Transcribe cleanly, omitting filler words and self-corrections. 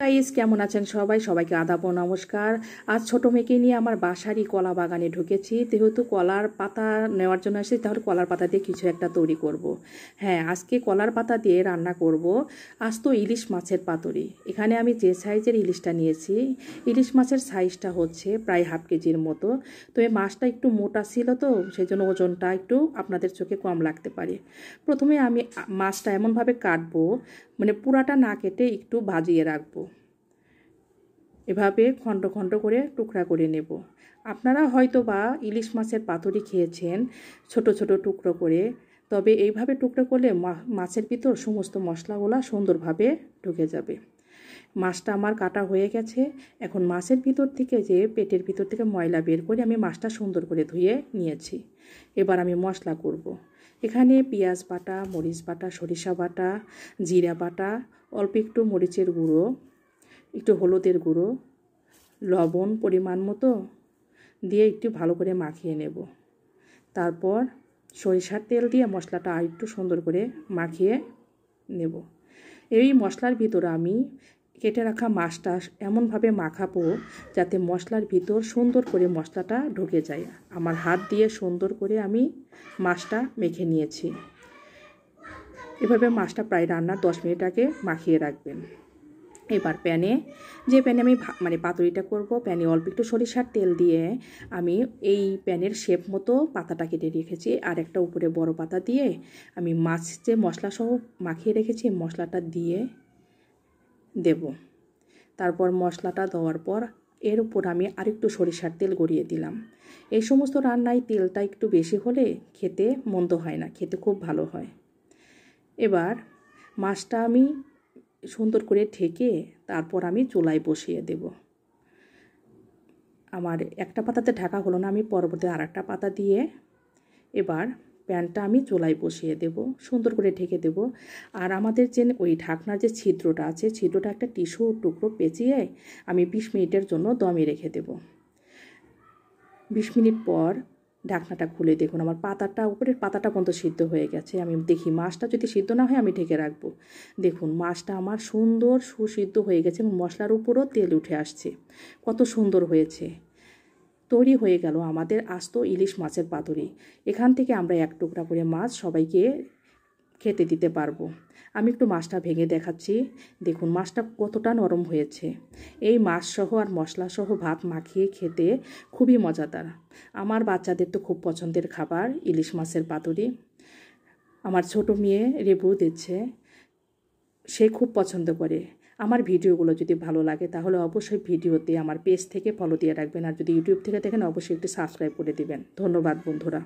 Guys কেমন আছেন সবাই? সবাইকে আদাব ও নমস্কার। আজ ছোট মেয়েকে নিয়ে আমার বাসারই কলা বাগানে ঢুকেছি। যেহেতু কলার পাতা নেওয়ার জন্য এসেছি, তাহলে কলার পাতা দিয়ে কিছু একটা তৈরি করব। হ্যাঁ, আজকে কলার পাতা দিয়ে রান্না করব আস্ত ইলিশ মাছের পাতুরি। এখানে আমি যে সাইজের ইলিশটা নিয়েছি, ইলিশ মাছের সাইজটা হচ্ছে প্রায় হাফ কেজির মতো। তো এই মাছটা একটু মোটা ছিল, তো সেই জন্য ওজনটা একটু আপনাদের চোখে কম লাগতে পারে। প্রথমে আমি মাছটা এমনভাবে কাটবো, মানে পুরাটা না কেটে একটু ভাজিয়ে রাখবো। এভাবে খণ্ড খণ্ড করে টুকরা করে নেব। আপনারা হয়তো বা ইলিশ মাছের পাতুরি খেয়েছেন ছোট ছোট টুকরো করে, তবে এইভাবে টুকরো করলে মাছের ভিতর সমস্ত মশলাগুলো সুন্দরভাবে ঢুকে যাবে। মাছটা আমার কাটা হয়ে গেছে। এখন মাছের ভিতর থেকে যে পেটের ভিতর থেকে ময়লা বের করে আমি মাছটা সুন্দর করে ধুয়ে নিয়েছি। এবার আমি মশলা করব। এখানে পেঁয়াজ বাটা, মরিচ বাটা, সরিষা বাটা, জিরা বাটা, অল্প একটু মরিচের গুঁড়ো, একটু হলুদের গুঁড়ো, লবণ পরিমাণ মতো দিয়ে একটু ভালো করে মাখিয়ে নেব। তারপর সরিষার তেল দিয়ে মশলাটা আর একটু সুন্দর করে মাখিয়ে নেব। এই মশলার ভিতরে আমি কেটে রাখা মাছটা এমনভাবে মাখাবো যাতে মশলার ভিতর সুন্দর করে মশলাটা ঢুকে যায়। আমার হাত দিয়ে সুন্দর করে আমি মাছটা মেখে নিয়েছি। এভাবে মাছটা প্রায় রান্নার 10 মিনিট আগে মাখিয়ে রাখবেন। এবার প্যানে আমি পাতুরিটা করব, প্যানে অল্প একটু সরিষার তেল দিয়ে আমি এই প্যানের শেপ মতো পাতাটা কেটে রেখেছি, আর একটা উপরে বড় পাতা দিয়ে আমি মাছ যে মশলা সহ মাখিয়ে রেখেছি মশলাটা দিয়ে দেব। তারপর মশলাটা দেওয়ার পর এর উপর আমি আরেকটু সরিষার তেল গড়িয়ে দিলাম। এই সমস্ত রান্নায় তেলটা একটু বেশি হলে খেতে মন্দ হয় না, খেতে খুব ভালো হয়। এবার মাছটা আমি সুন্দর করে ঢেকে তারপর আমি চুলায় বসিয়ে দেব। আমার একটা পাতাতে ঢাকা হলো না, আমি পরবর্তী আর একটা পাতা দিয়ে এবার প্যানটা আমি চুলায় বসিয়ে দেব, সুন্দর করে ঢেকে দেব। আর আমাদের যে ওই ঢাকনার যে ছিদ্রটা আছে, ছিদ্রটা একটা টিস্যু টুকরো পেঁচিয়ে আমি 20 মিনিটের জন্য দমে রেখে দেব। 20 মিনিট পর ঢাকনাটা খুলে দেখুন আমার পাতাটা, উপরের পাতাটা পর্যন্ত সিদ্ধ হয়ে গেছে। আমি দেখি মাছটা যদি সিদ্ধ না হয় আমি ঢেকে রাখবো। দেখুন মাছটা আমার সুন্দর সুসিদ্ধ হয়ে গেছে এবং মশলার উপরও তেল উঠে আসছে। কত সুন্দর হয়েছে। তৈরি হয়ে গেল আমাদের আস্ত ইলিশ মাছের পাতুরি। এখান থেকে আমরা এক টুকরা করে মাছ সবাইকে খেতে দিতে পারবো। আমি একটু মাছটা ভেঙে দেখাচ্ছি। দেখুন মাছটা কতটা নরম হয়েছে। এই মাছ সহ আর মশলা সহ ভাত মাখিয়ে খেতে খুবই মজাদার। আমার বাচ্চাদের তো খুব পছন্দের খাবার ইলিশ মাছের পাতুরি। আমার ছোট মেয়ে রিভিউ দিচ্ছে, সে খুব পছন্দ করে। আমার ভিডিওগুলো যদি ভালো লাগে তাহলে অবশ্যই ভিডিওতে আমার পেজ থেকে ফলো দিয়ে রাখবেন, আর যদি ইউটিউব থেকে দেখেন অবশ্যই একটু সাবস্ক্রাইব করে দিবেন। ধন্যবাদ বন্ধুরা।